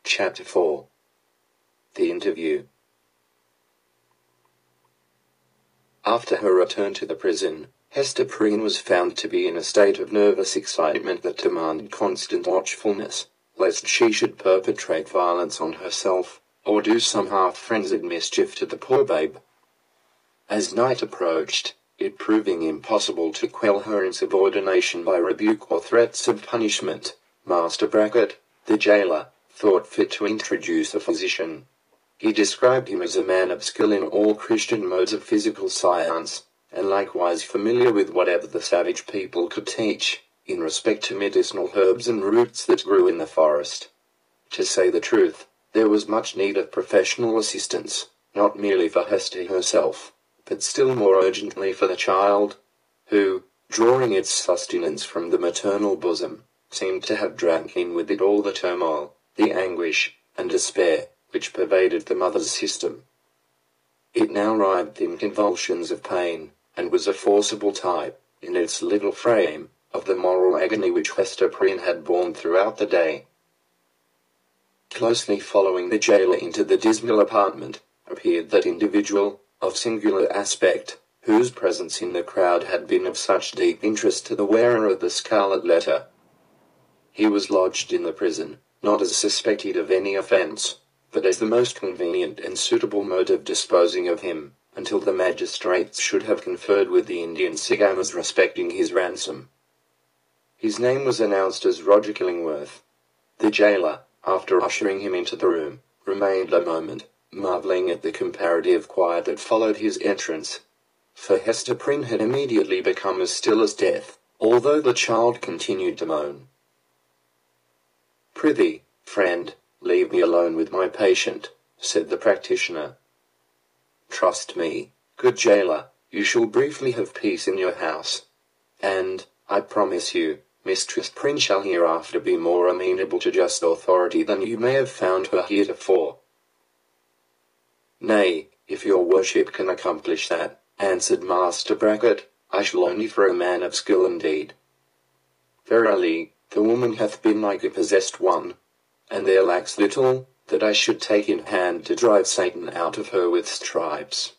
Chapter 4. The Interview. After her return to the prison, Hester Prynne was found to be in a state of nervous excitement that demanded constant watchfulness, lest she should perpetrate violence on herself, or do some half-frenzied mischief to the poor babe. As night approached, it proving impossible to quell her insubordination by rebuke or threats of punishment, Master Brackett, the jailer, thought fit to introduce a physician. He described him as a man of skill in all Christian modes of physical science, and likewise familiar with whatever the savage people could teach, in respect to medicinal herbs and roots that grew in the forest. To say the truth, there was much need of professional assistance, not merely for Hester herself, but still more urgently for the child, who, drawing its sustenance from the maternal bosom, seemed to have drank in with it all the turmoil, the anguish, and despair, which pervaded the mother's system. It now writhed in convulsions of pain, and was a forcible type, in its little frame, of the moral agony which Hester Prynne had borne throughout the day. Closely following the jailer into the dismal apartment, appeared that individual, of singular aspect, whose presence in the crowd had been of such deep interest to the wearer of the scarlet letter. He was lodged in the prison, not as suspected of any offence, but as the most convenient and suitable mode of disposing of him, until the magistrates should have conferred with the Indian Sigamas respecting his ransom. His name was announced as Roger Killingworth. The jailer, after ushering him into the room, remained a moment, marvelling at the comparative quiet that followed his entrance. For Hester Prynne had immediately become as still as death, although the child continued to moan. "Prithee, friend, leave me alone with my patient," said the practitioner. "Trust me, good jailer, you shall briefly have peace in your house. And, I promise you, Mistress Prynne shall hereafter be more amenable to just authority than you may have found her heretofore." "Nay, if your worship can accomplish that," answered Master Brackett, "I shall only for a man of skill indeed. Verily, the woman hath been like a possessed one, and there lacks little, that I should take in hand to drive Satan out of her with stripes."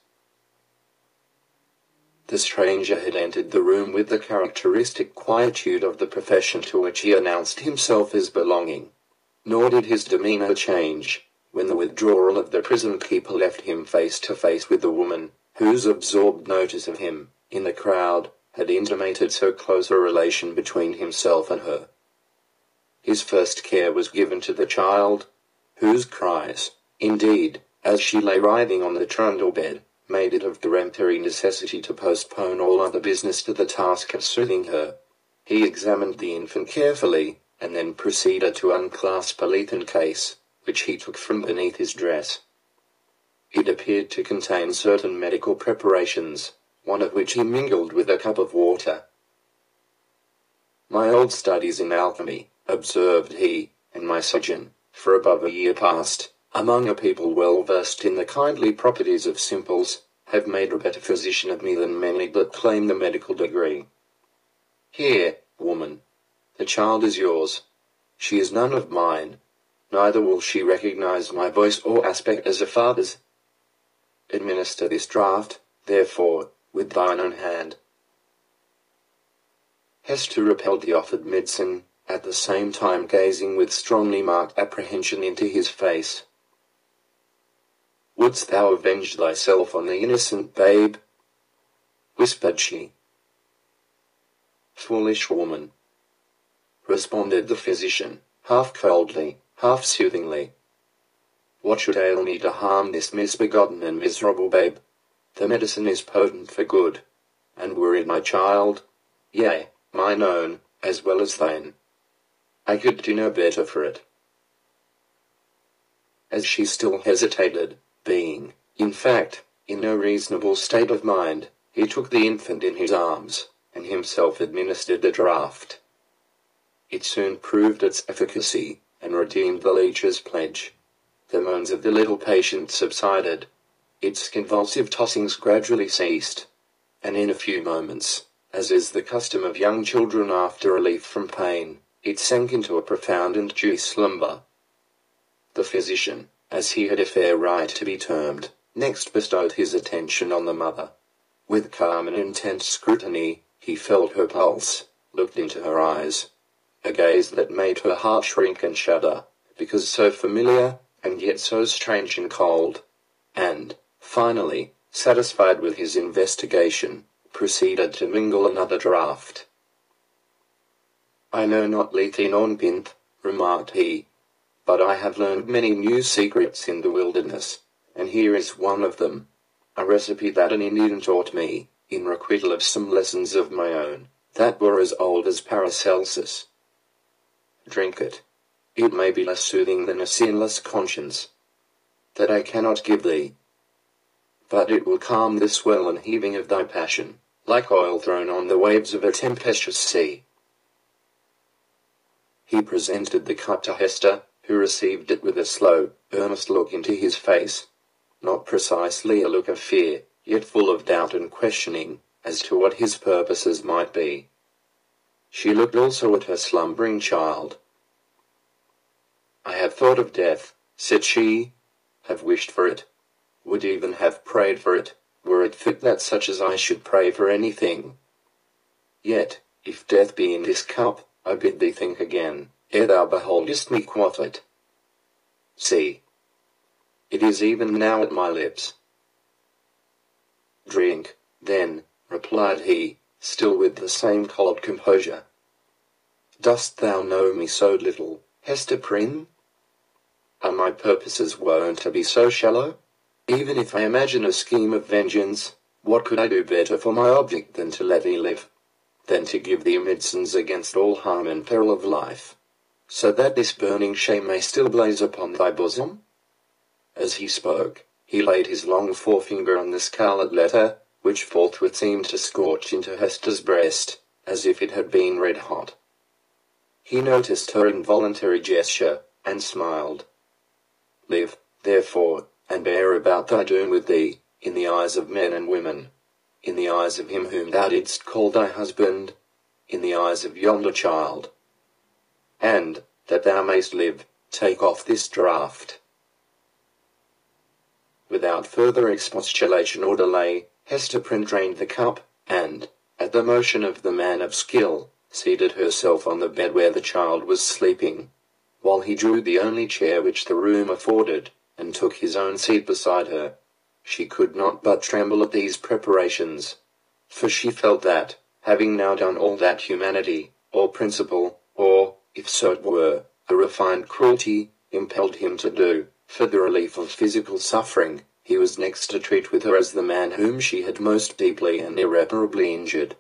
The stranger had entered the room with the characteristic quietude of the profession to which he announced himself as belonging. Nor did his demeanour change, when the withdrawal of the prison keeper left him face to face with the woman, whose absorbed notice of him, in the crowd, had intimated so close a relation between himself and her. His first care was given to the child, whose cries, indeed, as she lay writhing on the trundle bed, made it of peremptory necessity to postpone all other business to the task of soothing her. He examined the infant carefully, and then proceeded to unclasp a leathern case, which he took from beneath his dress. It appeared to contain certain medical preparations, one of which he mingled with a cup of water. "My old studies in alchemy," observed he, "and my sojourn, for above a year past, among a people well versed in the kindly properties of simples, have made a better physician of me than many that claim the medical degree. Here, woman, the child is yours. She is none of mine, neither will she recognize my voice or aspect as a father's. Administer this draught, therefore, with thine own hand." Hester repelled the offered medicine, at the same time gazing with strongly marked apprehension into his face. "Wouldst thou avenge thyself on the innocent babe?" whispered she. "Foolish woman," responded the physician, half coldly, half soothingly. "What should ail me to harm this misbegotten and miserable babe? The medicine is potent for good, and were it my child, yea, mine own, as well as thine, I could do no better for it." As she still hesitated, being, in fact, in no reasonable state of mind, he took the infant in his arms, and himself administered the draught. It soon proved its efficacy, and redeemed the leech's pledge. The moans of the little patient subsided. Its convulsive tossings gradually ceased, and in a few moments, as is the custom of young children after relief from pain, it sank into a profound and dewy slumber. The physician, as he had a fair right to be termed, next bestowed his attention on the mother. With calm and intense scrutiny, he felt her pulse, looked into her eyes. A gaze that made her heart shrink and shudder, because so familiar, and yet so strange and cold. And, finally, satisfied with his investigation, proceeded to mingle another draught. "I know not Lethe non Pinth," remarked he, "but I have learned many new secrets in the wilderness, and here is one of them. A recipe that an Indian taught me, in requital of some lessons of my own, that were as old as Paracelsus. Drink it. It may be less soothing than a sinless conscience. That I cannot give thee. But it will calm the swell and heaving of thy passion, like oil thrown on the waves of a tempestuous sea." He presented the cup to Hester, who received it with a slow, earnest look into his face. Not precisely a look of fear, yet full of doubt and questioning, as to what his purposes might be. She looked also at her slumbering child. "I have thought of death," said she, "have wished for it, would even have prayed for it, were it fit that such as I should pray for anything. Yet, if death be in this cup, I bid thee think again, ere thou beholdest me quaff it. See. It is even now at my lips." "Drink, then," replied he, still with the same cold composure. "Dost thou know me so little, Hester Prynne? Are my purposes wont to be so shallow? Even if I imagine a scheme of vengeance, what could I do better for my object than to let thee live? Than to give thee medicines against all harm and peril of life, so that this burning shame may still blaze upon thy bosom?" As he spoke, he laid his long forefinger on the scarlet letter, which forthwith seemed to scorch into Hester's breast, as if it had been red hot. He noticed her involuntary gesture, and smiled. "Live, therefore, and bear about thy doom with thee, in the eyes of men and women, in the eyes of him whom thou didst call thy husband, in the eyes of yonder child. And, that thou mayst live, take off this draught." Without further expostulation or delay, Hester Prynne drained the cup, and, at the motion of the man of skill, seated herself on the bed where the child was sleeping, while he drew the only chair which the room afforded, and took his own seat beside her. She could not but tremble at these preparations, for she felt that, having now done all that humanity, or principle, or, if so it were, a refined cruelty, impelled him to do, for the relief of physical suffering, he was next to treat with her as the man whom she had most deeply and irreparably injured.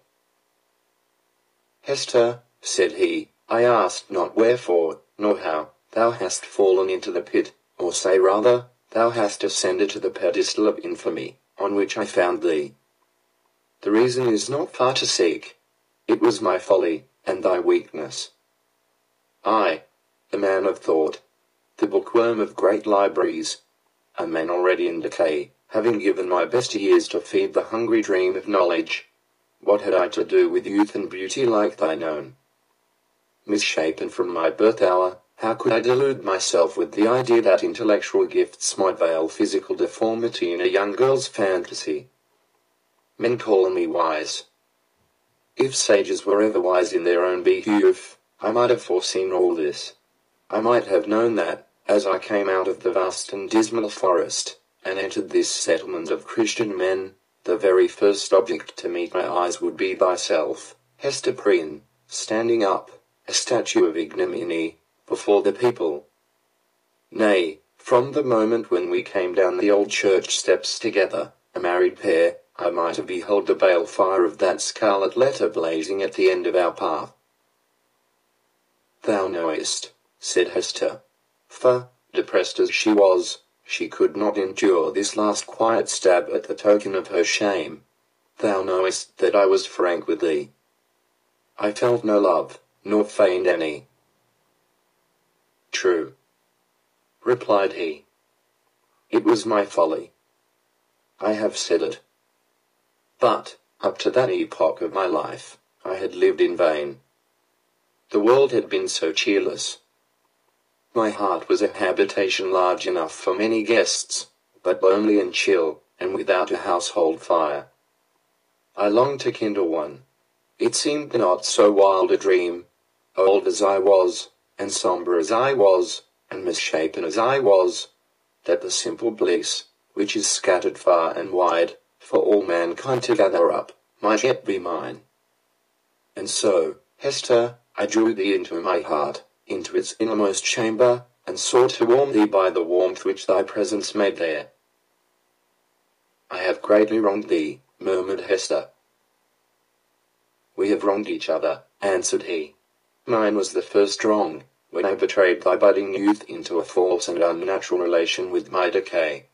"Hester," said he, "I asked not wherefore, nor how, thou hast fallen into the pit, or say rather, thou hast ascended to the pedestal of infamy, on which I found thee. The reason is not far to seek. It was my folly, and thy weakness. I, the man of thought, the bookworm of great libraries, a man already in decay, having given my best years to feed the hungry dream of knowledge, what had I to do with youth and beauty like thine own? Misshapen from my birth hour, how could I delude myself with the idea that intellectual gifts might veil physical deformity in a young girl's fantasy? Men call me wise. If sages were ever wise in their own behoof, I might have foreseen all this. I might have known that, as I came out of the vast and dismal forest, and entered this settlement of Christian men, the very first object to meet my eyes would be thyself, Hester Prynne, standing up, a statue of ignominy, before the people. Nay, from the moment when we came down the old church steps together, a married pair, I might have beheld the balefire of that scarlet letter blazing at the end of our path." "Thou knowest," said Hester, for, depressed as she was, she could not endure this last quiet stab at the token of her shame. "Thou knowest that I was frank with thee. I felt no love, nor feigned any." "True," replied he. "It was my folly. I have said it. But, up to that epoch of my life, I had lived in vain. The world had been so cheerless. My heart was a habitation large enough for many guests, but lonely and chill, and without a household fire. I longed to kindle one. It seemed not so wild a dream, old as I was, and somber as I was, and misshapen as I was, that the simple bliss, which is scattered far and wide, for all mankind to gather up, might yet be mine. And so, Hester, I drew thee into my heart, into its innermost chamber, and sought to warm thee by the warmth which thy presence made there. I have greatly wronged thee, murmured Hester. We have wronged each other, answered he. Mine was the first wrong, when I betrayed thy budding youth into a false and unnatural relation with my decay.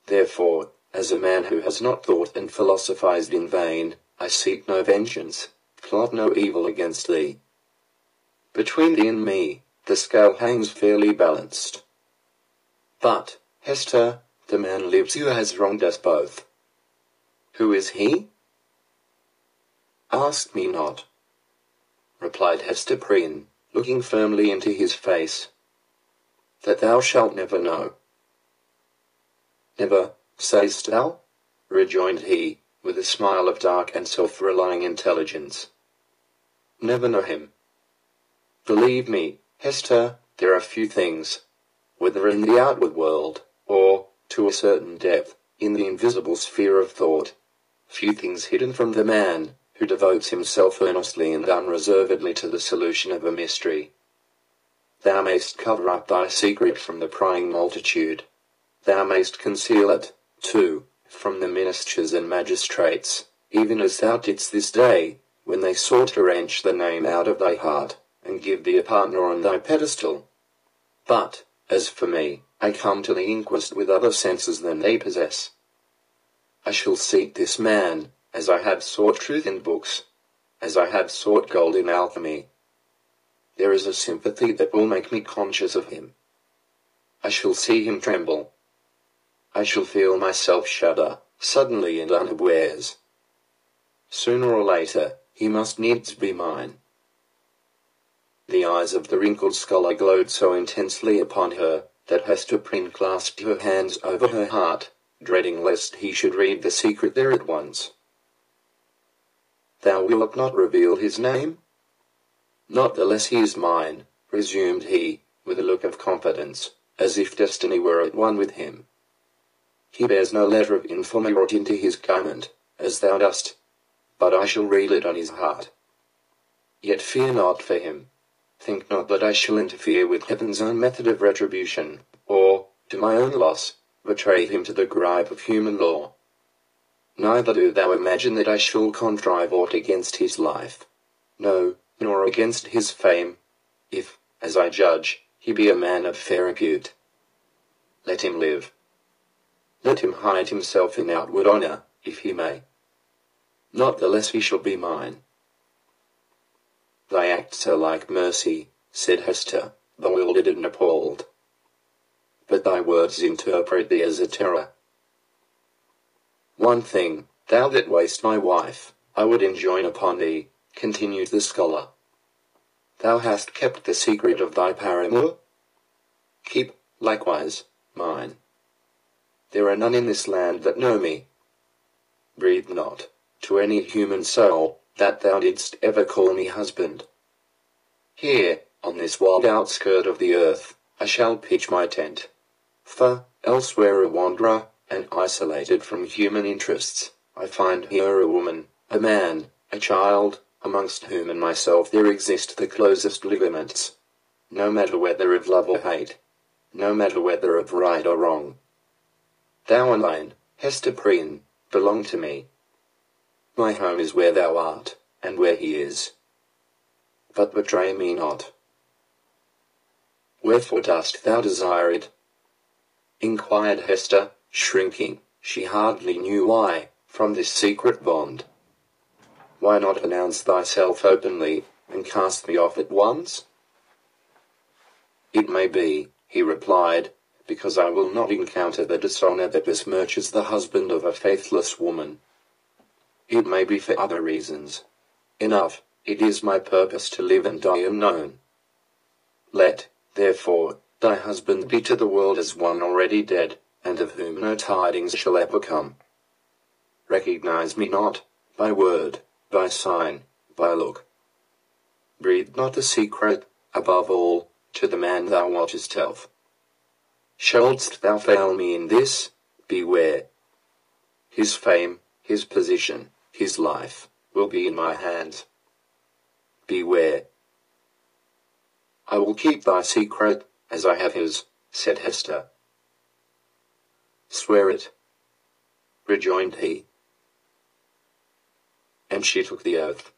Therefore, as a man who has not thought and philosophized in vain, I seek no vengeance, plot no evil against thee. Between thee and me, the scale hangs fairly balanced. But, Hester, the man lives who has wronged us both. Who is he? Ask me not, replied Hester Prynne, looking firmly into his face. That thou shalt never know. Never, sayst thou? Rejoined he, with a smile of dark and self-relying intelligence. Never know him. Believe me, Hester, there are few things, whether in the outward world, or, to a certain depth, in the invisible sphere of thought, few things hidden from the man, who devotes himself earnestly and unreservedly to the solution of a mystery. Thou mayst cover up thy secret from the prying multitude. Thou mayst conceal it, too, from the ministers and magistrates, even as thou didst this day, when they sought to wrench the name out of thy heart, and give thee a partner on thy pedestal. But, as for me, I come to the inquest with other senses than they possess. I shall seek this man, as I have sought truth in books, as I have sought gold in alchemy. There is a sympathy that will make me conscious of him. I shall see him tremble. I shall feel myself shudder, suddenly and unawares. Sooner or later, he must needs be mine. The eyes of the wrinkled scholar glowed so intensely upon her, that Hester Prynne clasped her hands over her heart, dreading lest he should read the secret there at once. Thou wilt not reveal his name? Not the less he is mine, resumed he, with a look of confidence, as if destiny were at one with him. He bears no letter of infamy wrought into his garment, as thou dost, but I shall read it on his heart. Yet fear not for him. Think not that I shall interfere with heaven's own method of retribution, or, to my own loss, betray him to the gripe of human law. Neither do thou imagine that I shall contrive aught against his life. No, nor against his fame, if, as I judge, he be a man of fair repute. Let him live. Let him hide himself in outward honour, if he may. Not the less he shall be mine. Thy acts are like mercy, said Hester, bewildered and appalled. But thy words interpret thee as a terror. One thing, thou that wast my wife, I would enjoin upon thee, continued the scholar. Thou hast kept the secret of thy paramour? Keep, likewise, mine. There are none in this land that know me. Breathe not, to any human soul, that thou didst ever call me husband. Here, on this wild outskirt of the earth, I shall pitch my tent. For, elsewhere a wanderer, and isolated from human interests, I find here a woman, a man, a child, amongst whom and myself there exist the closest ligaments. No matter whether of love or hate. No matter whether of right or wrong. Thou alone, Hester Prynne, belong to me. My home is where thou art, and where he is. But betray me not. Wherefore dost thou desire it? Inquired Hester, shrinking, she hardly knew why, from this secret bond. Why not announce thyself openly, and cast me off at once? It may be, he replied, because I will not encounter the dishonor that besmirches the husband of a faithless woman. It may be for other reasons. Enough, it is my purpose to live and die unknown. Let, Therefore, thy husband be to the world as one already dead, and of whom no tidings shall ever come. Recognize me not, by word, by sign, by look. Breathe not the secret, above all, to the man thou watchest of. Shouldst thou fail me in this, beware. His fame, his position, his life, will be in my hands. Beware. I will keep thy secret, as I have his, said Hester. Swear it, rejoined he. And she took the oath.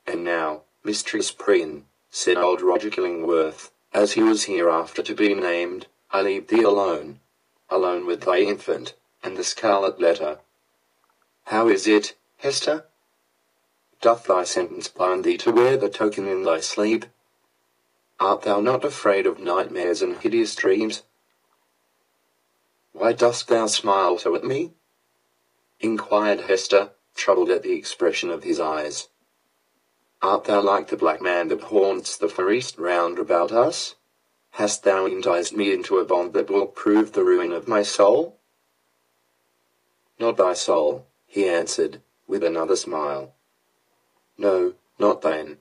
And now, Mistress Prynne, said old Roger Killingworth, as he was hereafter to be named, I leave thee alone with thy infant, and the scarlet letter. How is it, Hester? Doth thy sentence bind thee to wear the token in thy sleep? Art thou not afraid of nightmares and hideous dreams? Why dost thou smile so at me? Inquired Hester, troubled at the expression of his eyes. Art thou like the black man that haunts the forest round about us? Hast thou enticed me into a bond that will prove the ruin of my soul? Not thy soul, he answered, with another smile. No, not thine,